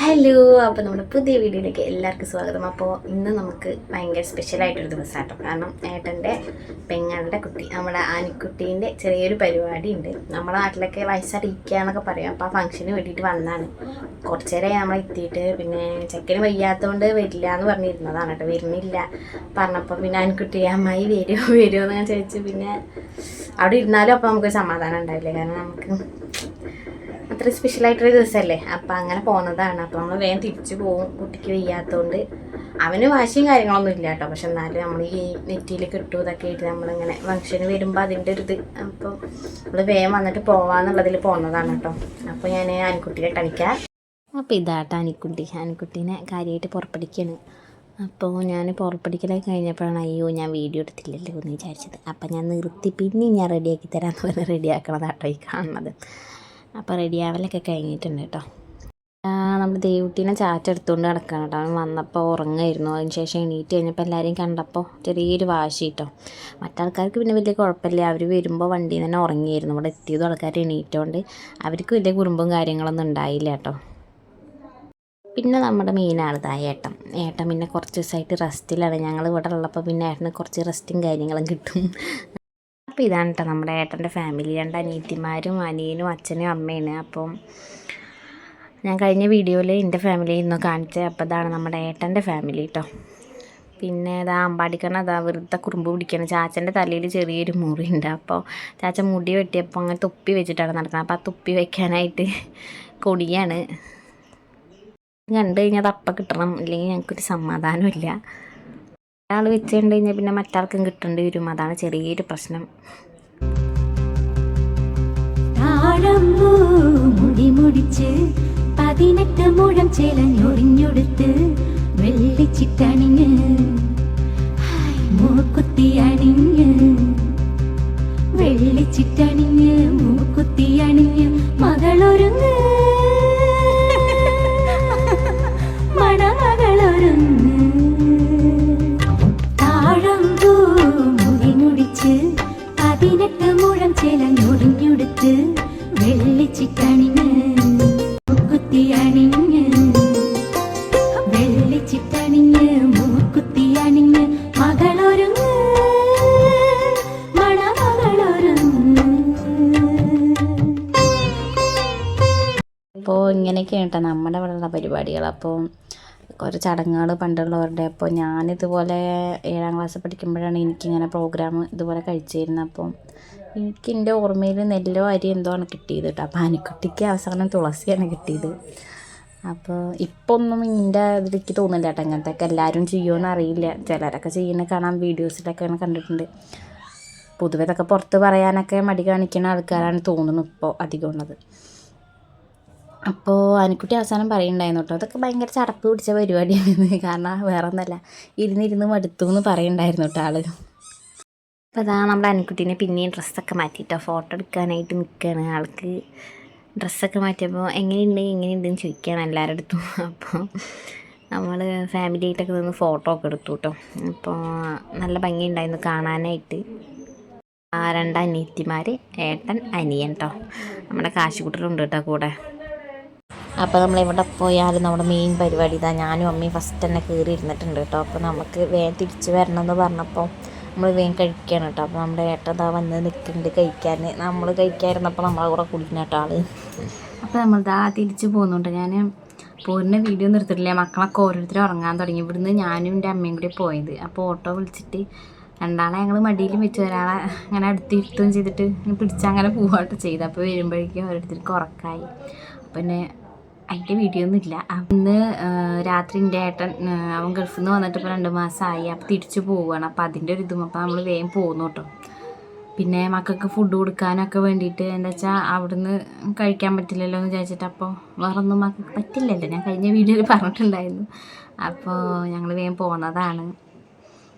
Hello, അപ്പോൾ നമ്മുടെ പുതിയ വീഡിയോയിലേക്ക് എല്ലാവർക്കും സ്വാഗതം. അപ്പോൾ ഇന്ന് നമുക്ക് ഭയങ്കര സ്പെഷ്യലായിട്ടൊരു ദിവസമാട്ടോ. കാരണം ഏട്ടൻ്റെ പെങ്ങളുടെ കുട്ടി, നമ്മുടെ ആനിക്കുട്ടീൻ്റെ ചെറിയൊരു പരിപാടി ഉണ്ട്. നമ്മുടെ നാട്ടിലൊക്കെ വയസ്സറിയിക്കുക എന്നൊക്കെ പറയും. അപ്പോൾ ആ ഫംഗ്ഷന് വേണ്ടിയിട്ട് വന്നതാണ്. കുറച്ച് നേരം നമ്മൾ എത്തിയിട്ട് പിന്നെ ചെക്കന് വയ്യാത്തതുകൊണ്ട് വരില്ല എന്ന് പറഞ്ഞിരുന്നതാണ് കേട്ടോ. വരുന്നില്ല പറഞ്ഞപ്പോൾ പിന്നെ ആനിക്കുട്ടി അമ്മായി വരുമോ എന്ന് ഞാൻ ചോദിച്ചു. പിന്നെ അവിടെ ഇരുന്നാലും അപ്പോൾ നമുക്കൊരു സമാധാനം ഉണ്ടാവില്ല. കാരണം നമുക്ക് അത്ര സ്പെഷ്യലായിട്ടൊരു ദിവസമല്ലേ. അപ്പം അങ്ങനെ പോകുന്നതാണ്. അപ്പോൾ നമ്മൾ വേഗം തിരിച്ചു പോകും. കുട്ടിക്ക് വയ്യാത്തതുകൊണ്ട് അവന് വാശിയും കാര്യങ്ങളൊന്നും ഇല്ല കേട്ടോ. പക്ഷെ എന്നാലും നമ്മൾ ഈ നെറ്റിയിൽ കിട്ടും ഇതൊക്കെ ആയിട്ട് നമ്മളിങ്ങനെ ഫംഗ്ഷന് വരുമ്പോൾ അതിൻ്റെ ഒരു ഇത്. അപ്പോൾ നമ്മൾ വേഗം വന്നിട്ട് പോവാന്നുള്ളതിൽ പോകുന്നതാണ് കേട്ടോ. അപ്പോൾ ഞാൻ ആനിക്കുട്ടിയെ കളിക്കാം. അപ്പോൾ ഇതാട്ടോ ആനിക്കുട്ടീനെ കാര്യമായിട്ട് പുറപ്പെടുക്കുകയാണ്. അപ്പോൾ ഞാൻ പുറപ്പെടിക്കലൊക്കെ കഴിഞ്ഞപ്പോഴാണ് അയ്യോ ഞാൻ വീഡിയോ എടുത്തില്ലല്ലോ എന്ന് വിചാരിച്ചത്. അപ്പം ഞാൻ നിർത്തി പിന്നെ ഞാൻ റെഡിയാക്കി തരാമെന്ന് പറഞ്ഞ് റെഡിയാക്കണതാട്ടോ ഈ കാണുന്നത്. അപ്പോൾ റെഡിയാവലൊക്കെ കഴിഞ്ഞിട്ടുണ്ട് കേട്ടോ. നമ്മൾ ദേവുട്ടീനെ ചാറ്റെടുത്തുകൊണ്ട് നടക്കണം കേട്ടോ. അവൻ വന്നപ്പോൾ ഉറങ്ങായിരുന്നു. അതിന് ശേഷം എണീറ്റ് കഴിഞ്ഞപ്പോൾ എല്ലാവരെയും കണ്ടപ്പോൾ ചെറിയൊരു വാശി കേട്ടോ. മറ്റാൾക്കാർക്ക് പിന്നെ വലിയ കുഴപ്പമില്ല. അവർ വരുമ്പോൾ വണ്ടിയിൽ തന്നെ ഉറങ്ങിയായിരുന്നു. ഇവിടെ എത്തിയതും ആൾക്കാർ എണീറ്റുകൊണ്ട് അവർക്ക് വലിയ കുറുമ്പും കാര്യങ്ങളൊന്നും ഉണ്ടായില്ല കേട്ടോ. പിന്നെ നമ്മുടെ മെയിനാണിതാ ഏട്ടൻ പിന്നെ കുറച്ച് ദിവസമായിട്ട് റെസ്റ്റിലാണ്. ഞങ്ങൾ ഇവിടെ ഉള്ളപ്പോൾ പിന്നെ ഏട്ടന് കുറച്ച് റെസ്റ്റും കാര്യങ്ങളും കിട്ടും. അപ്പോൾ ഇതാണ് കേട്ടോ നമ്മുടെ ഏട്ടൻ്റെ ഫാമിലി. 2 അനിയത്തിമാരും അനിയനും അച്ഛനും അമ്മയാണ്. അപ്പം ഞാൻ കഴിഞ്ഞ വീഡിയോയിൽ എൻ്റെ ഫാമിലി ഇന്ന് കാണിച്ചത്. അപ്പോൾ ഇതാണ് നമ്മുടെ ഏട്ടൻ്റെ ഫാമിലി കേട്ടോ. പിന്നെ ഇതാ അമ്പാടിക്കണ അതാ വെറുതെ കുറുമ്പ് പിടിക്കണം. ചാച്ചൻ്റെ തലയിൽ ചെറിയൊരു മുറിയുണ്ട്. അപ്പോൾ ചാച്ച മുടി വെട്ടിയപ്പോൾ അങ്ങനെ തൊപ്പി വെച്ചിട്ടാണ് നടക്കുന്നത്. അപ്പോൾ ആ തൊപ്പി വയ്ക്കാനായിട്ട് കൊടിയാണ്. കണ്ടു കഴിഞ്ഞാൽ അത് അപ്പം കിട്ടണം, ഇല്ലെങ്കിൽ ഞങ്ങൾക്കൊരു സമാധാനമില്ല. ഒരാൾ വെച്ച് കണ്ടു കഴിഞ്ഞാൽ പിന്നെ മറ്റാൾക്കും കിട്ടേണ്ടി വരും. അതാണ് ചെറിയൊരു പ്രശ്നം. മുടിമുടിച്ച് 18 മുഴം ചേലഞ്ഞൊറിഞ്ഞൊടുത്ത് വെള്ളിച്ചിട്ടണിഞ്ഞ് മൂക്കുത്തി അണിഞ്ഞ് വെള്ളിച്ചിട്ടണിഞ്ഞ് മൂക്കുത്തി അണിഞ്ഞ് മകളൊരുങ്ങ് മണമകളൊരുങ്ങ് താഴമ്പൂ മുടിമുടിച്ച് 18 മുഴം ചേലഞ്ഞൊറിഞ്ഞൊടുത്ത് വെള്ളിച്ചിട്ടണിഞ്ഞ് മൂക്കുത്തി അണിഞ്ഞ് വെള്ളിച്ചിട്ടണിഞ്ഞ് മൂക്കുത്തി അണിഞ്ഞ് മകളൊരുങ്ങ് മണമകളൊരുങ്ങ്. അപ്പോൾ ഇങ്ങനെയൊക്കെയാണ് കേട്ടോ നമ്മുടെ ഇവിടെയുള്ള പരിപാടികൾ. അപ്പോൾ കുറേ ചടങ്ങുകൾ പണ്ടുള്ളവരുടെ. അപ്പോൾ ഞാനിതുപോലെ 7ാം ക്ലാസ് പഠിക്കുമ്പോഴാണ് എനിക്കിങ്ങനെ പ്രോഗ്രാം ഇതുപോലെ കഴിച്ചിരുന്നത്. അപ്പം എനിക്ക് എൻ്റെ ഓർമ്മയിൽ നെല്ലോ അരി എന്തോ ആണ് കിട്ടിയത് കേട്ടോ. അപ്പോൾ ആനിക്കുട്ടിക്ക് അവസാനം തുളസിയാണ് കിട്ടിയത്. അപ്പോൾ ഇപ്പോൾ ഒന്നും എൻ്റെ ഇതിലേക്ക് തോന്നുന്നില്ല കേട്ടോ. അങ്ങനത്തെയൊക്കെ എല്ലാവരും ചെയ്യുമെന്ന് അറിയില്ല. ചിലരൊക്കെ ചെയ്യുന്ന കാണാൻ വീഡിയോസിലൊക്കെ കണ്ടിട്ടുണ്ട്. പൊതുവെ ഇതൊക്കെ പുറത്ത് പറയാനൊക്കെ മടി കാണിക്കുന്ന ആൾക്കാരാണ് തോന്നുന്നു ഇപ്പോൾ അധികം ഉള്ളത്. അപ്പോൾ ആനിക്കുട്ടി അവസാനം പറയുന്നുണ്ടായിരുന്നു കേട്ടോ, അതൊക്കെ ഭയങ്കര ചടപ്പ് പിടിച്ച പരിപാടിയാണ്. കാരണം വേറെ ഒന്നല്ല, ഇരുന്ന് മടുത്തു എന്ന് പറയുന്നുണ്ടായിരുന്നു കേട്ടോ ആൾ. അപ്പോൾ അതാ നമ്മുടെ ആനിക്കുട്ടീനെ പിന്നെയും ഡ്രസ്സൊക്കെ മാറ്റിയിട്ടോ ഫോട്ടോ എടുക്കാനായിട്ട് നിൽക്കുകയാണ്. ആൾക്ക് ഡ്രസ്സൊക്കെ മാറ്റിയപ്പോൾ എങ്ങനെയുണ്ടെന്ന് ചോദിക്കുകയാണ് എല്ലാവരുടെ അടുത്തും. അപ്പോൾ നമ്മൾ ഫാമിലി ആയിട്ടൊക്കെ നിന്ന് ഫോട്ടോ ഒക്കെ എടുത്തു കേട്ടോ. അപ്പോൾ നല്ല ഭംഗിയുണ്ടായിരുന്നു കാണാനായിട്ട്. 2 അനിയത്തിമാർ, ഏട്ടൻ, അനിയൻ കേട്ടോ. നമ്മുടെ കാശുകുട്ടലുണ്ട് കേട്ടോ കൂടെ. അപ്പോൾ നമ്മളിവിടെ പോയാലും നമ്മുടെ മെയിൻ പരിപാടി ഇതാ ഞാനും അമ്മയും ഫസ്റ്റ് തന്നെ കയറി ഇരുന്നിട്ടുണ്ട് കേട്ടോ. അപ്പോൾ നമുക്ക് വേഗം തിരിച്ച് വരണമെന്ന് പറഞ്ഞപ്പോൾ നമ്മൾ വേഗം കഴിക്കുകയാണ് കേട്ടോ. അപ്പോൾ നമ്മുടെ ഏട്ടൻ ഇതാ വന്ന് നിൽക്കുന്നുണ്ട് കഴിക്കാൻ. നമ്മൾ കഴിക്കാതിരുന്നപ്പോൾ നമ്മളെ കൂടെ കുടിക്കുന്ന കേട്ടോ ആൾ. അപ്പോൾ നമ്മളിതാ തിരിച്ച് പോകുന്നുണ്ട്. ഞാൻ പോരുന്ന വീഡിയോ നിർത്തിയിട്ടില്ല. മക്കളൊക്കെ ഓരോരുത്തരും ഉറങ്ങാൻ തുടങ്ങി. ഇവിടുന്ന് ഞാനും എൻ്റെ അമ്മയും കൂടി പോയത്. അപ്പോൾ ഓട്ടോ വിളിച്ചിട്ട് 2 ആളെ ഞങ്ങൾ മടിയിലും വെച്ച് ഒരാളെ അങ്ങനെ അടുത്തിരുത്തുകയും ചെയ്തിട്ട് പിടിച്ചങ്ങനെ പോവാട്ടോ ചെയ്ത്. അപ്പോൾ വരുമ്പോഴേക്കും ഓരോരുത്തർക്ക് ഉറക്കായി. പിന്നെ അതിൻ്റെ വീഡിയോ ഒന്നും ഇല്ല. അന്ന് രാത്രി എൻ്റെ ഏട്ടൻ അവൻ ഗൾഫിൽ നിന്ന് വന്നിട്ട് ഇപ്പോൾ 2 മാസമായി. അപ്പോൾ തിരിച്ചു പോവുകയാണ്. അപ്പോൾ അതിൻ്റെ ഒരു ഇതും. അപ്പോൾ നമ്മൾ വേഗം പോകുന്നു കേട്ടോ. പിന്നെ മക്കൾക്ക് ഫുഡ് കൊടുക്കാനൊക്കെ വേണ്ടിയിട്ട് എന്താ വെച്ചാൽ അവിടുന്ന് കഴിക്കാൻ പറ്റില്ലല്ലോ എന്ന് വിചാരിച്ചിട്ട്. അപ്പോൾ വേറൊന്നും മക്കൾക്ക് പറ്റില്ലല്ലോ, ഞാൻ കഴിഞ്ഞ വീഡിയോയിൽ പറഞ്ഞിട്ടുണ്ടായിരുന്നു. അപ്പോൾ ഞങ്ങൾ വേഗം പോകുന്നതാണ്.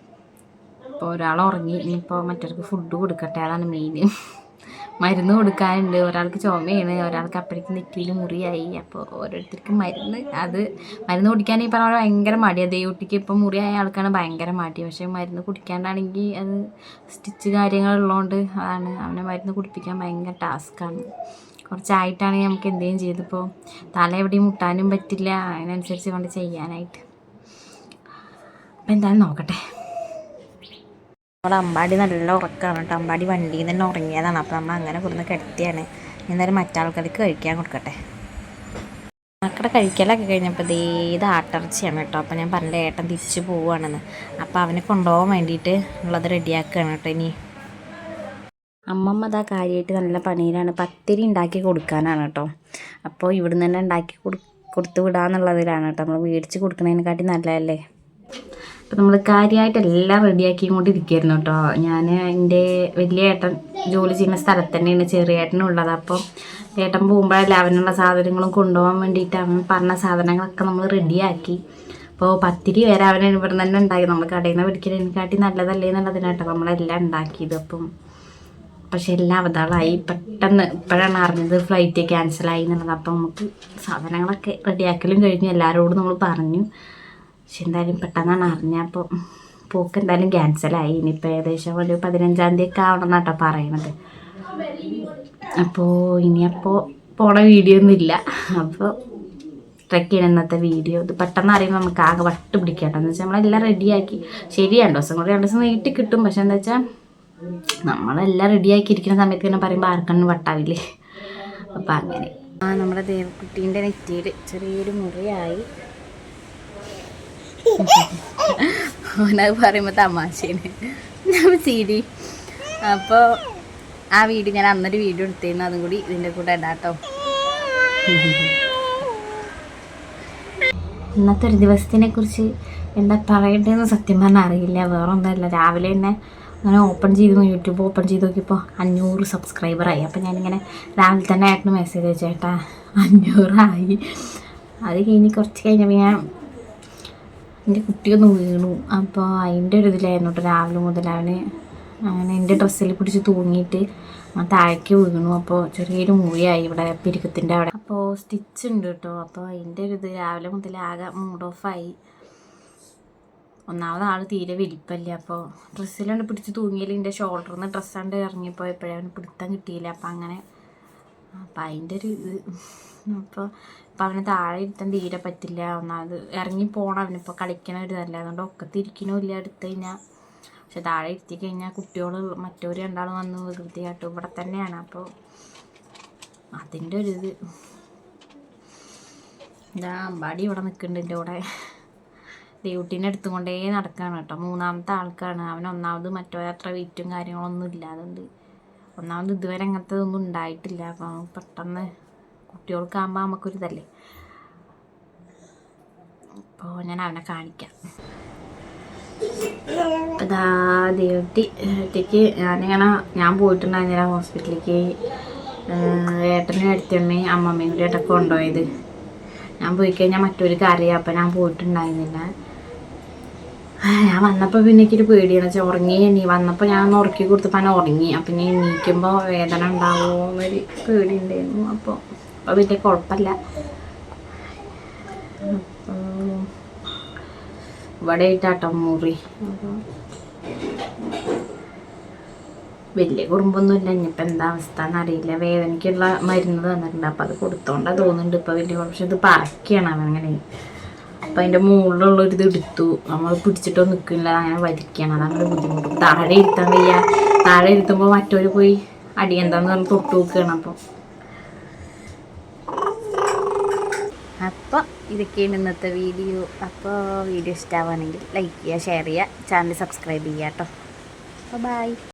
അപ്പോൾ ഒരാൾ ഉറങ്ങി, ഇനിയിപ്പോൾ മറ്റവർക്ക് ഫുഡ് കൊടുക്കട്ടെ, അതാണ് മെയിൻ. മരുന്ന് കൊടുക്കാനുണ്ട്. ഒരാൾക്ക് ചുമയാണ്, ഒരാൾക്ക് അപ്പോഴേക്കും നെറ്റിയിൽ മുറിയായി. അപ്പോൾ ഓരോരുത്തർക്ക് മരുന്ന് കുടിക്കാൻ ഈ പറഞ്ഞ ഭയങ്കര മടിയാണ്. ദേവുട്ടിക്ക് ഇപ്പം മുറിയായ ആൾക്കാണ് ഭയങ്കര മടി. പക്ഷേ മരുന്ന് കുടിക്കാണ്ടാണെങ്കിൽ അത് സ്റ്റിച്ച് കാര്യങ്ങളുള്ളതുകൊണ്ട് അതാണ് അവനെ മരുന്ന് കുടിപ്പിക്കാൻ ഭയങ്കര ടാസ്ക്കാണ്. കുറച്ചായിട്ടാണെങ്കിൽ നമുക്ക് എന്തെങ്കിലും ചെയ്തിപ്പോൾ തല എവിടെയും മുട്ടാനും പറ്റില്ല, അതിനനുസരിച്ച് കൊണ്ട് ചെയ്യാനായിട്ട്. അപ്പം എന്തായാലും നോക്കട്ടെ. നമ്മുടെ അമ്പാടി നല്ല ഉറക്കമാണ് കേട്ടോ. അമ്പാടി വണ്ടിയിൽ നിന്ന് തന്നെ ഉറങ്ങിയതാണ്. അപ്പോൾ നമ്മൾ അങ്ങനെ കൊടുന്ന് കിടത്തിയാണ്. എന്നാലും മറ്റാൾക്കാർക്ക് കഴിക്കാൻ കൊടുക്കട്ടെ. മക്കളുടെ കഴിക്കലൊക്കെ കഴിഞ്ഞപ്പോൾ ഇത് ആട്ടിറച്ചിയാണ് കേട്ടോ. അപ്പോൾ ഞാൻ പറഞ്ഞ ഏട്ടൻ തിരിച്ച് പോവുകയാണെന്ന്. അപ്പോൾ അവനെ കൊണ്ടുപോകാൻ വേണ്ടിയിട്ട് ഉള്ളത് റെഡിയാക്കുകയാണ് കേട്ടോ. ഇനി അമ്മമ്മ അതാ കാര്യമായിട്ട് നല്ല പണിയിലാണ്. പത്തിരി ഉണ്ടാക്കി കൊടുക്കാനാണ് കേട്ടോ. അപ്പോൾ ഇവിടുന്ന് തന്നെ ഉണ്ടാക്കി കൊടുത്തു വിടാമെന്നുള്ളതിലാണ് കേട്ടോ. നമ്മൾ മേടിച്ച് കൊടുക്കുന്നതിനെക്കാട്ടി നല്ലതല്ലേ. അപ്പോൾ നമ്മൾ കാര്യമായിട്ട് എല്ലാം റെഡിയാക്കിക്കൊണ്ടിരിക്കുകയായിരുന്നു കേട്ടോ. ഞാൻ എൻ്റെ വലിയ ഏട്ടൻ ജോലി ചെയ്യുന്ന സ്ഥലത്ത് തന്നെയാണ് ചെറിയ ഏട്ടനുള്ളത്. അപ്പോൾ ഏട്ടൻ പോകുമ്പോഴല്ലേ അവനുള്ള സാധനങ്ങളും കൊണ്ടുപോകാൻ വേണ്ടിയിട്ട് അവൻ പറഞ്ഞ സാധനങ്ങളൊക്കെ നമ്മൾ റെഡിയാക്കി. അപ്പോൾ പത്തിരി വരെ അവൻ ഇവിടെ തന്നെ ഉണ്ടാക്കി. നമ്മൾ കടയിൽ നിന്ന് പിടിക്കുന്നതിനെക്കാട്ടി നല്ലതല്ലേ എന്നുള്ളതിനാട്ടോ നമ്മളെല്ലാം ഉണ്ടാക്കിയത്. പക്ഷെ എല്ലാം അവതാളായി. പെട്ടെന്ന് ഇപ്പോഴാണ് അറിഞ്ഞത് ഫ്ലൈറ്റ് ക്യാൻസലായി എന്നുള്ളത്. അപ്പം നമുക്ക് സാധനങ്ങളൊക്കെ റെഡിയാക്കലും കഴിഞ്ഞു. എല്ലാവരോടും നമ്മൾ പറഞ്ഞു. പക്ഷെ എന്തായാലും പെട്ടെന്നാണ് അറിഞ്ഞത്. അപ്പോൾ പോക്ക് എന്തായാലും ക്യാൻസലായി. ഇനിയിപ്പോൾ ഏകദേശം ഒരു 15-ാം തീയതി ആവണം എന്നാട്ടോ പറയണത്. അപ്പോൾ ഇനിയപ്പോൾ പോണ വീഡിയോ ഒന്നും ഇല്ല. അപ്പോൾ ട്രെക്ക് ചെയ്യണം ഇന്നത്തെ വീഡിയോ. ഇത് പെട്ടെന്ന് അറിയുമ്പോൾ നമുക്ക് ആകെ വട്ട് പിടിക്കാട്ടോ. എന്ന് വെച്ചാൽ നമ്മളെല്ലാം റെഡിയാക്കി. ശരി 2 ദിവസം കൂടി 2 ദിവസം നീട്ടി കിട്ടും. പക്ഷെ എന്താ വെച്ചാൽ നമ്മളെല്ലാം റെഡിയാക്കിയിരിക്കുന്ന സമയത്ത് തന്നെ പറയുമ്പോൾ ആർക്കണ്ണം വട്ടാവില്ലേ. അപ്പം അങ്ങനെ നമ്മുടെ ദേവക്കുട്ടീൻ്റെ നെറ്റിയിൽ ചെറിയൊരു മുറിയായി. ഓനത് പറയുമ്പോൾ തമാശയാണ് ഞാൻ സീഡി. അപ്പോൾ ആ വീഡിയോ ഞാൻ അന്നൊരു വീഡിയോ എടുത്തിരുന്നു. അതും കൂടി ഇതിൻ്റെ കൂടെ ഇടാട്ടോ. ഇന്നത്തെ ഒരു ദിവസത്തിനെ കുറിച്ച് എന്താ പറയണ്ടതെന്ന് സത്യം പറഞ്ഞാൽ അറിയില്ല. വേറെ ഒന്നുമല്ല, രാവിലെ തന്നെ അങ്ങനെ യൂട്യൂബ് ഓപ്പൺ ചെയ്ത് നോക്കിയപ്പോൾ 500 സബ്സ്ക്രൈബറായി. അപ്പോൾ ഞാനിങ്ങനെ രാവിലെ തന്നെ ആയിട്ട് മെസ്സേജ് അയച്ചു, ചേട്ടാ 500 അത് കഴിഞ്ഞ് കുറച്ച് കഴിഞ്ഞപ്പോൾ ഞാൻ എൻ്റെ കുട്ടിയൊന്ന് വീണു. അപ്പോൾ അതിൻ്റെ ഒരു ഇതിലായിരുന്നു കേട്ടോ. രാവിലെ മുതൽ അവന് അങ്ങനെ എൻ്റെ ഡ്രസ്സിൽ പിടിച്ച് തൂങ്ങിയിട്ട് താഴേക്ക് വീണു. അപ്പോൾ ചെറിയൊരു മുറിയായി ഇവിടെ പിരിക്കത്തിൻ്റെ അവിടെ. അപ്പോൾ സ്റ്റിച്ച് ഉണ്ട് കേട്ടോ. അപ്പോൾ അതിൻ്റെ ഒരു ഇത് രാവിലെ മുതൽ ആകെ മൂഡ് ഓഫായി. ഒന്നാമത് ആൾ തീരെ വലിപ്പമില്ല. അപ്പോൾ ഡ്രസ്സിലുണ്ട് പിടിച്ച് തൂങ്ങിയാൽ എൻ്റെ ഷോൾഡറിൽ നിന്ന് ഡ്രസ്സാണ്ട് ഇറങ്ങിപ്പോയപ്പോഴേ അവന് പിടുത്തം കിട്ടിയില്ല. അപ്പം അങ്ങനെ അതിൻ്റെ ഒരു ഇത്. അപ്പോൾ അവന് താഴെ ഇരുത്താൻ തീരെ പറ്റില്ല. ഒന്നാമത് ഇറങ്ങി പോകണം. അവനിപ്പോൾ കളിക്കണ ഒരു ഇതല്ല, അതുകൊണ്ട് ഒക്കത്തിരിക്കണമില്ല എടുത്തു കഴിഞ്ഞാൽ. പക്ഷെ താഴെ ഇരുത്തി കഴിഞ്ഞാൽ കുട്ടികൾ മറ്റൊരു 2 വന്ന് വികൃതിയായിട്ടും ഇവിടെ തന്നെയാണ്. അപ്പോൾ അതിൻ്റെ ഒരു ഇത്. ഇതാ അമ്പാടി ഇവിടെ നിൽക്കുന്നുണ്ട് എൻ്റെ കൂടെ. ദേവുട്ടീനെ എടുത്തുകൊണ്ടേ നടക്കുകയാണ് കേട്ടോ. 3ാമത്തെ ആൾക്കാണ് അവൻ. ഒന്നാമത് അത്ര വെയിറ്റും കാര്യങ്ങളൊന്നും ഇല്ല. അതുകൊണ്ട് ഒന്നാമത് ഇതുവരെ അങ്ങനത്തെ ഒന്നും ഉണ്ടായിട്ടില്ല. അപ്പം പെട്ടെന്ന് കുട്ടികൾക്കാകുമ്പോൾ നമുക്കൊരിതല്ലേ. അപ്പോൾ ഞാൻ അവനെ കാണിക്കാം. അതാ ദേവുട്ടിക്ക് ഞാൻ പോയിട്ടുണ്ടായിരുന്നില്ല ഹോസ്പിറ്റലിലേക്ക്. ഏട്ടനും അടുത്തമ്മയും അമ്മമ്മയും കൂടി ഏട്ടൊക്കെ കൊണ്ടുപോയത്. ഞാൻ പോയി കഴിഞ്ഞാൽ മറ്റൊരു കാര്യം. അപ്പം ഞാൻ പോയിട്ടുണ്ടായിരുന്നില്ല. ഞാൻ വന്നപ്പോൾ പിന്നെ എനിക്കൊരു പേടിയാണ് വെച്ചാൽ ഉറങ്ങി വന്നപ്പോൾ ഞാൻ ഒന്ന് ഉറക്കി കൊടുത്തപ്പോൾ ഞാൻ ഉറങ്ങി. അപ്പം ഞാൻ എണീക്കുമ്പോൾ വേദന ഉണ്ടാവുമോ എന്നൊരു പേടി ഉണ്ടായിരുന്നു. അപ്പോൾ വലിയ കുഴപ്പമില്ല. ഇവിടെ ആയിട്ടാട്ടോ മുറി. അപ്പോൾ വലിയ കുറുമ്പൊന്നുമില്ല. ഇനിയിപ്പോൾ എന്താ അവസ്ഥ എന്നറിയില്ല. വേദനയ്ക്കുള്ള മരുന്ന് തന്നിട്ടുണ്ട്. അപ്പോൾ അത് കൊടുത്തോണ്ടാ തോന്നുന്നുണ്ട് ഇപ്പോൾ വലിയ കുഴപ്പം. പക്ഷെ ഇത് പറക്കുകയാണ് അവനങ്ങനെ. അപ്പം അതിൻ്റെ മുകളിലുള്ളൊരിത് എടുത്തു. നമ്മൾ പിടിച്ചിട്ടോ നിൽക്കില്ല, അങ്ങനെ വലിക്കുകയാണ്. അതങ്ങനെ ബുദ്ധിമുട്ടും. താഴെ ഇരുത്താൻ വയ്യ. താഴെ ഇരുത്തുമ്പോൾ മറ്റൊരു പോയി അടിയന്താന്ന് പറഞ്ഞ് തൊട്ട് നോക്കുകയാണ്. അപ്പോൾ ഇതൊക്കെയാണ് ഇന്നത്തെ വീഡിയോ. അപ്പോൾ വീഡിയോ ഇഷ്ടമാവുകയാണെങ്കിൽ ലൈക്ക് ചെയ്യുക, ഷെയർ ചെയ്യുക, ചാനൽ സബ്സ്ക്രൈബ് ചെയ്യുക കേട്ടോ. അപ്പോൾ ബൈ.